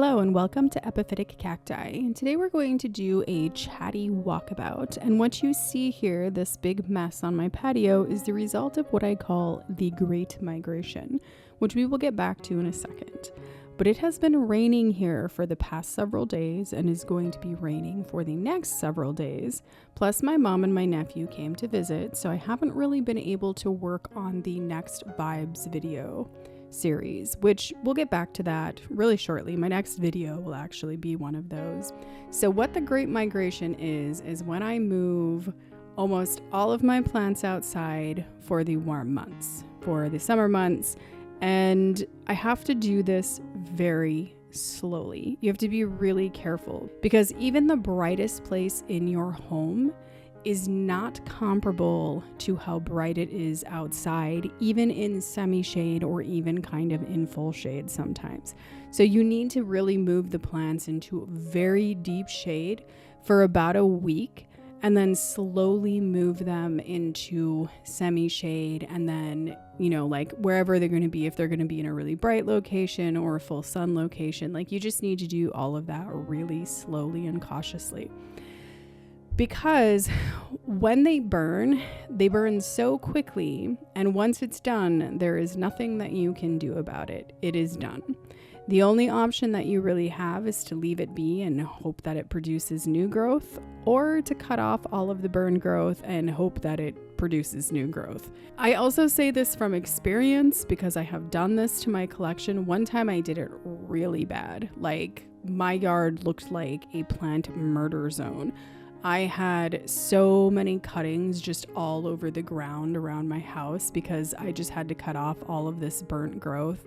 Hello and welcome to Epiphytic Cacti. Today we're going to do a chatty walkabout, and what you see here, this big mess on my patio, is the result of what I call the Great Migration, which we will get back to in a second. But it has been raining here for the past several days and is going to be raining for the next several days. Plus my mom and my nephew came to visit, so I haven't really been able to work on the next vibes video series, which we'll get back to that really shortly. My next video will actually be one of those. So what the Great Migration is when I move almost all of my plants outside for the warm months, for the summer months, and I have to do this very slowly. You have to be really careful because even the brightest place in your home is not comparable to how bright it is outside, even in semi-shade or even kind of in full shade sometimes. So you need to really move the plants into very deep shade for about a week and then slowly move them into semi-shade and then, like wherever they're going to be, if they're going to be in a really bright location or a full sun location, like you just need to do all of that really slowly and cautiously. Because when they burn so quickly, and once it's done, there is nothing that you can do about it. It is done. The only option that you really have is to leave it be and hope that it produces new growth, or to cut off all of the burn growth and hope that it produces new growth. I also say this from experience because I have done this to my collection. One time I did it really bad. Like my yard looked like a plant murder zone. I had so many cuttings just all over the ground around my house because I just had to cut off all of this burnt growth.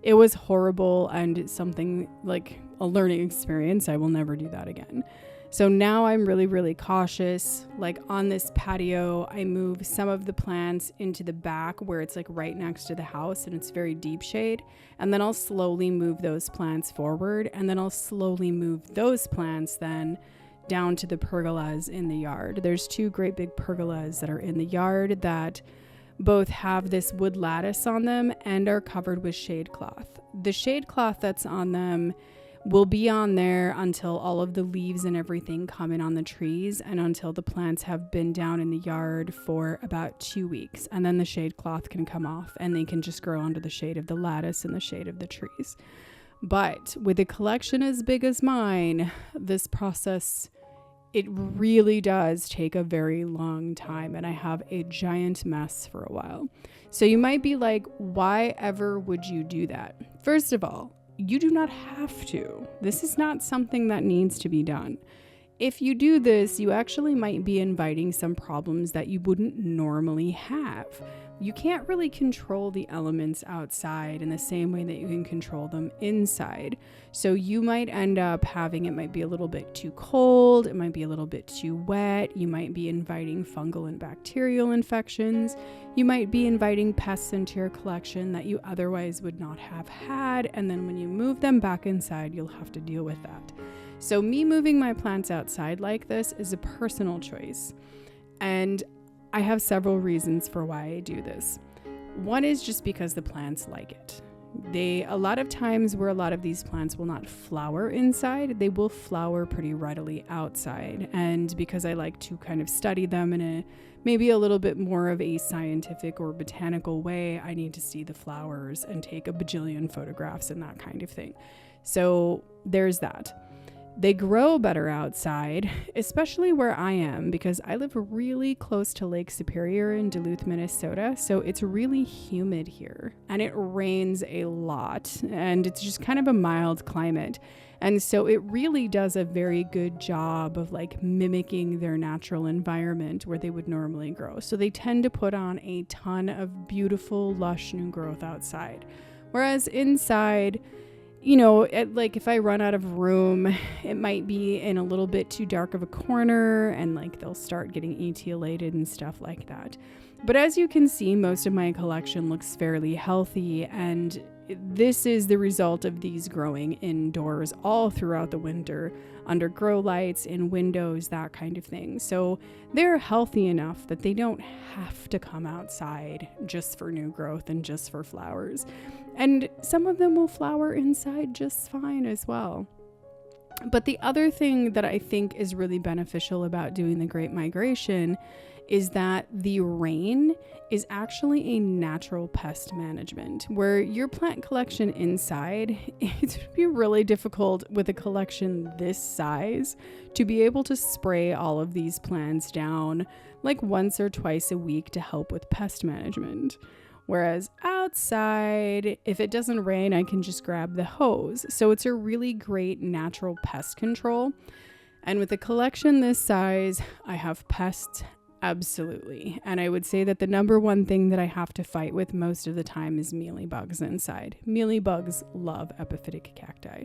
It was horrible and something like a learning experience. I will never do that again. So now I'm really, really cautious. Like on this patio, I move some of the plants into the back where it's like right next to the house and it's very deep shade. And then I'll slowly move those plants forward, and then I'll slowly move those plants then down to the pergolas in the yard. There's two great big pergolas that are in the yard that both have this wood lattice on them and are covered with shade cloth. The shade cloth that's on them will be on there until all of the leaves and everything come in on the trees and until the plants have been down in the yard for about 2 weeks. And then the shade cloth can come off and they can just grow under the shade of the lattice and the shade of the trees. But with a collection as big as mine, this process, it really does take a very long time, and I have a giant mess for a while. So you might be like, why ever would you do that? First of all, you do not have to. This is not something that needs to be done. If you do this, you actually might be inviting some problems that you wouldn't normally have. You can't really control the elements outside in the same way that you can control them inside. So you might end up having, it might be a little bit too cold, it might be a little bit too wet, you might be inviting fungal and bacterial infections, you might be inviting pests into your collection that you otherwise would not have had, and then when you move them back inside, you'll have to deal with that. So me moving my plants outside like this is a personal choice, and I have several reasons for why I do this. One is just because the plants like it. A lot of times where a lot of these plants will not flower inside, they will flower pretty readily outside. And because I like to kind of study them in maybe a little bit more of a scientific or botanical way, I need to see the flowers and take a bajillion photographs and that kind of thing. So there's that. They grow better outside, especially where I am, because I live really close to Lake Superior in Duluth, Minnesota. So it's really humid here and it rains a lot and it's just kind of a mild climate. And so it really does a very good job of like mimicking their natural environment where they would normally grow. So they tend to put on a ton of beautiful, lush new growth outside. Whereas inside, like if I run out of room, it might be in a little bit too dark of a corner and like they'll start getting etiolated and stuff like that. But as you can see, most of my collection looks fairly healthy, and this is the result of these growing indoors all throughout the winter under grow lights, in windows, that kind of thing. So they're healthy enough that they don't have to come outside just for new growth and just for flowers. And some of them will flower inside just fine as well. But the other thing that I think is really beneficial about doing the Great Migration is that the rain is actually a natural pest management, where your plant collection inside, it would be really difficult with a collection this size to be able to spray all of these plants down like once or twice a week to help with pest management. Whereas outside, if it doesn't rain, I can just grab the hose. So it's a really great natural pest control. And with a collection this size, I have pests, absolutely. And I would say that the number one thing that I have to fight with most of the time is mealybugs inside. Mealybugs love epiphytic cacti.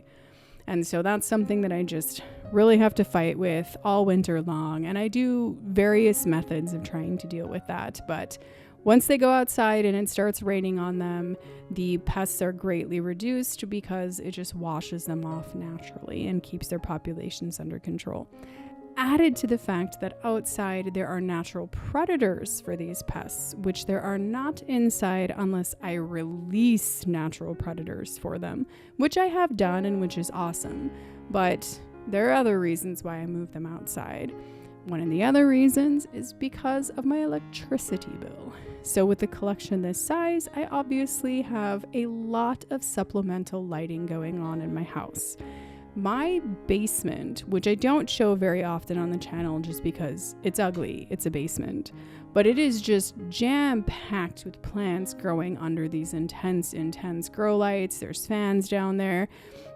And so that's something that I just really have to fight with all winter long. And I do various methods of trying to deal with that. But once they go outside and it starts raining on them, the pests are greatly reduced because it just washes them off naturally and keeps their populations under control. Added to the fact that outside there are natural predators for these pests, which there are not inside unless I release natural predators for them, which I have done and which is awesome. But there are other reasons why I move them outside. One of the other reasons is because of my electricity bill. So with a collection this size, I obviously have a lot of supplemental lighting going on in my house. My basement, which I don't show very often on the channel just because it's ugly, it's a basement, but it is just jam-packed with plants growing under these intense grow lights. There's fans down there.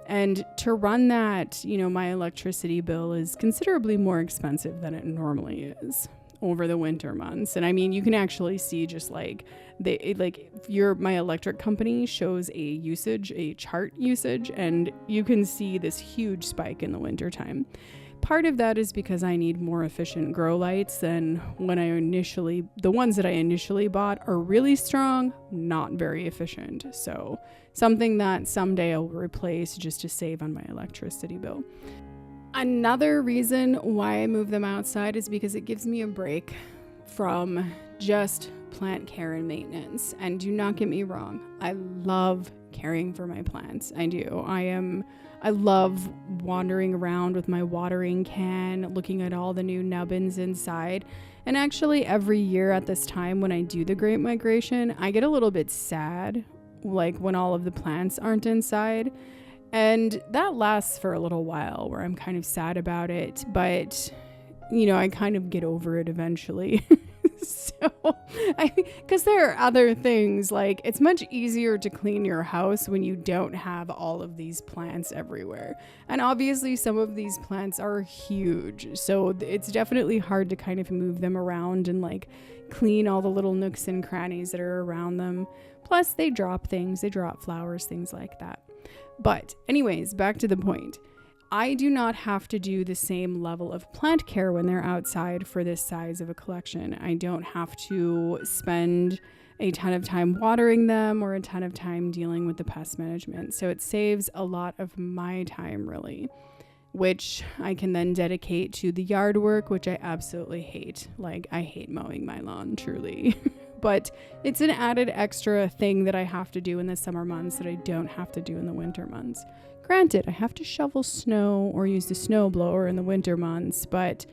And to run that, my electricity bill is considerably more expensive than it normally is over the winter months. And I mean, you can actually see just my electric company shows a chart usage, and you can see this huge spike in the wintertime. Part of that is because I need more efficient grow lights than the ones that I initially bought are really strong, not very efficient. So something that someday I'll replace just to save on my electricity bill. Another reason why I move them outside is because it gives me a break from just plant care and maintenance. And do not get me wrong, I love caring for my plants. I do. I love wandering around with my watering can, looking at all the new nubbins inside. And actually every year at this time when I do the Great Migration, I get a little bit sad, like when all of the plants aren't inside. And that lasts for a little while where I'm kind of sad about it, but I kind of get over it eventually. Because there are other things, like it's much easier to clean your house when you don't have all of these plants everywhere. And obviously some of these plants are huge, so it's definitely hard to kind of move them around and like clean all the little nooks and crannies that are around them. Plus they drop things, they drop flowers, things like that. But anyways, back to the point. I do not have to do the same level of plant care when they're outside for this size of a collection. I don't have to spend a ton of time watering them or a ton of time dealing with the pest management. So it saves a lot of my time, really, which I can then dedicate to the yard work, which I absolutely hate. Like, I hate mowing my lawn, truly. But it's an added extra thing that I have to do in the summer months that I don't have to do in the winter months. Granted, I have to shovel snow or use the snow blower in the winter months, but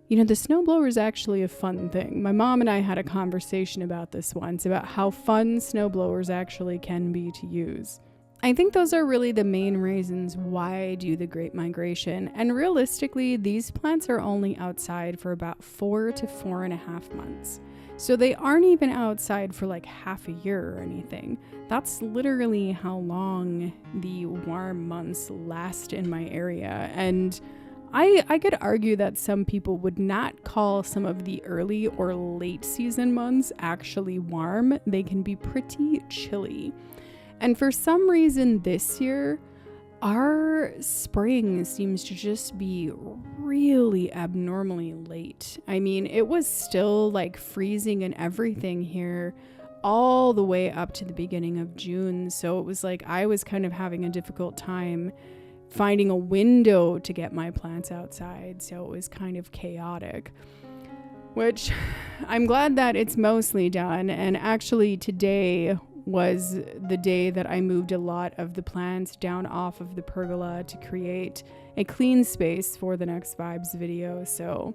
the snow blower is actually a fun thing. My mom and I had a conversation about this once, about how fun snow blowers actually can be to use. I think those are really the main reasons why I do the Great Migration. And realistically, these plants are only outside for about 4 to 4.5 months. So they aren't even outside for like half a year or anything. That's literally how long the warm months last in my area. And I could argue that some people would not call some of the early or late season months actually warm. They can be pretty chilly. And for some reason this year, our spring seems to just be really abnormally late. I mean, it was still like freezing and everything here all the way up to the beginning of June. So it was like I was kind of having a difficult time finding a window to get my plants outside. So it was kind of chaotic, which I'm glad that it's mostly done. And actually today was the day that I moved a lot of the plants down off of the pergola to create a clean space for the Next Vibes video. So,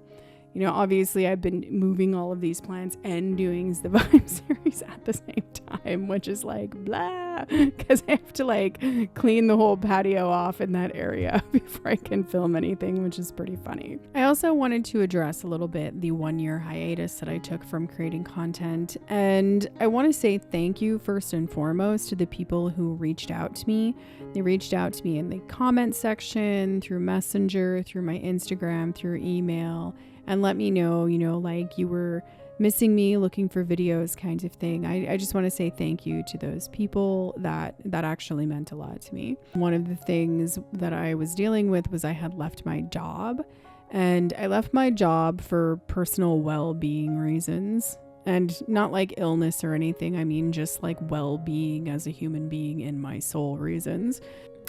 you know, obviously I've been moving all of these plants and doing the Vibe series at the same time, which is like blah, because I have to like clean the whole patio off in that area before I can film anything, which is pretty funny. I also wanted to address a little bit the 1-year hiatus that I took from creating content. And I want to say thank you first and foremost to the people who reached out to me. They reached out to me in the comment section, through Messenger, through my Instagram, through email, and let me know, you know, like you were missing me, looking for videos kind of thing. I just want to say thank you to those people. That actually meant a lot to me. One of the things that I was dealing with was I had left my job, and I left my job for personal well-being reasons, and not like illness or anything. I mean, just like well-being as a human being in my soul reasons.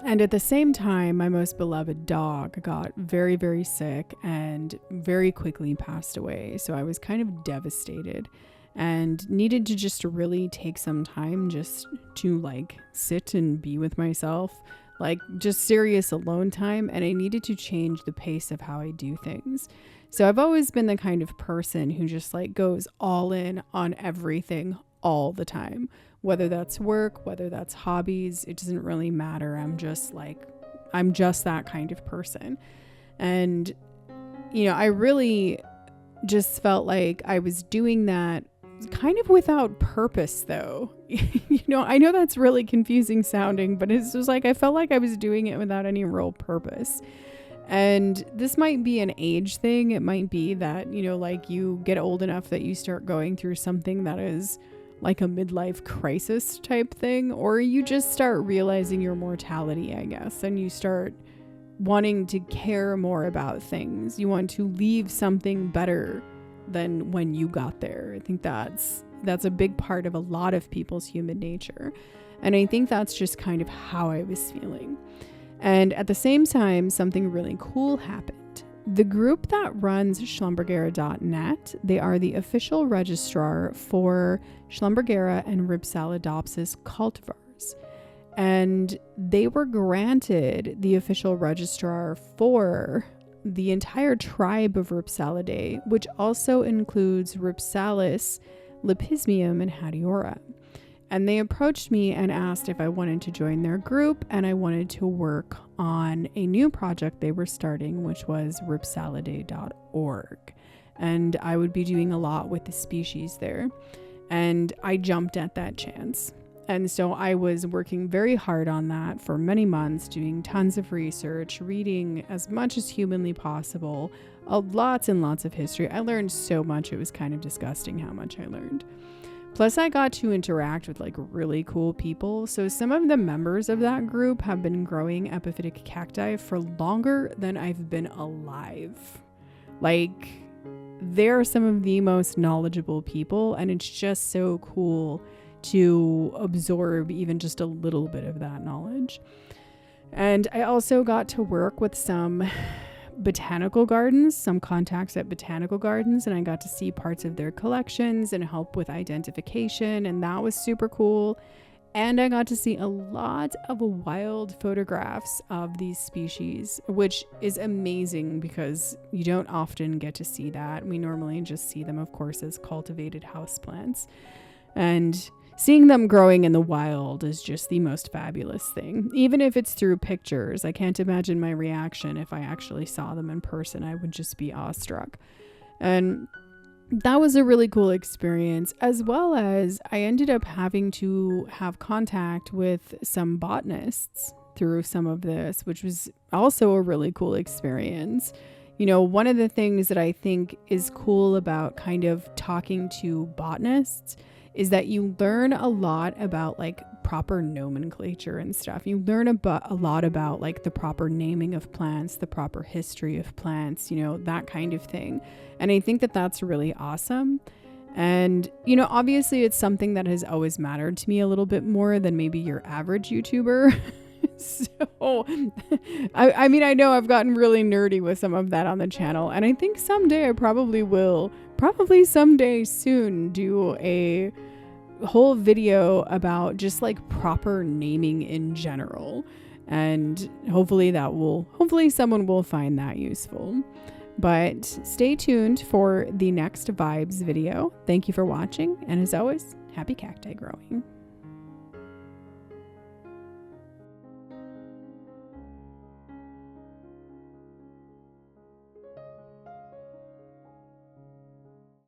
And at the same time, my most beloved dog got very, very sick and very quickly passed away. So I was kind of devastated and needed to just really take some time just to like sit and be with myself, like just serious alone time. And I needed to change the pace of how I do things. So I've always been the kind of person who just like goes all in on everything all the time. Whether that's work, whether that's hobbies, it doesn't really matter. I'm just that kind of person. And, you know, I really just felt like I was doing that kind of without purpose though. You know, I know that's really confusing sounding, but it's just like, I felt like I was doing it without any real purpose. And this might be an age thing. It might be that, you know, like you get old enough that you start going through something that is like a midlife crisis type thing, or you just start realizing your mortality, I guess, and you start wanting to care more about things. You want to leave something better than when you got there. I think that's a big part of a lot of people's human nature. And I think that's just kind of how I was feeling. And at the same time, something really cool happened. The group that runs Schlumbergera.net, they are the official registrar for Schlumbergera and Rhipsalidopsis cultivars. And they were granted the official registrar for the entire tribe of Rhipsalidae, which also includes Rhipsalis, Lepismium, and Hatiora. And they approached me and asked if I wanted to join their group, and I wanted to work on a new project they were starting, which was rhipsalidae.org. And I would be doing a lot with the species there. And I jumped at that chance. And so I was working very hard on that for many months, doing tons of research, reading as much as humanly possible, lots and lots of history. I learned so much. It was kind of disgusting how much I learned. Plus, I got to interact with like really cool people. So some of the members of that group have been growing epiphytic cacti for longer than I've been alive. Like, they're some of the most knowledgeable people, and it's just so cool to absorb even just a little bit of that knowledge. And I also got to work with some botanical gardens, some contacts at botanical gardens, and I got to see parts of their collections and help with identification, and that was super cool. And I got to see a lot of wild photographs of these species, which is amazing because you don't often get to see that. We normally just see them, of course, as cultivated houseplants. And seeing them growing in the wild is just the most fabulous thing. Even if it's through pictures, I can't imagine my reaction if I actually saw them in person. I would just be awestruck. And that was a really cool experience, as well as I ended up having to have contact with some botanists through some of this, which was also a really cool experience. You know, one of the things that I think is cool about kind of talking to botanists is that you learn a lot about like proper nomenclature and stuff. You learn a lot about like the proper naming of plants, the proper history of plants, you know, that kind of thing. And I think that that's really awesome. And, you know, obviously it's something that has always mattered to me a little bit more than maybe your average YouTuber. So, I mean, I know I've gotten really nerdy with some of that on the channel, and I think someday I probably will, probably someday soon, do a whole video about just like proper naming in general. And hopefully someone will find that useful. But stay tuned for the next vibes video. Thank you for watching, and as always, happy cacti growing.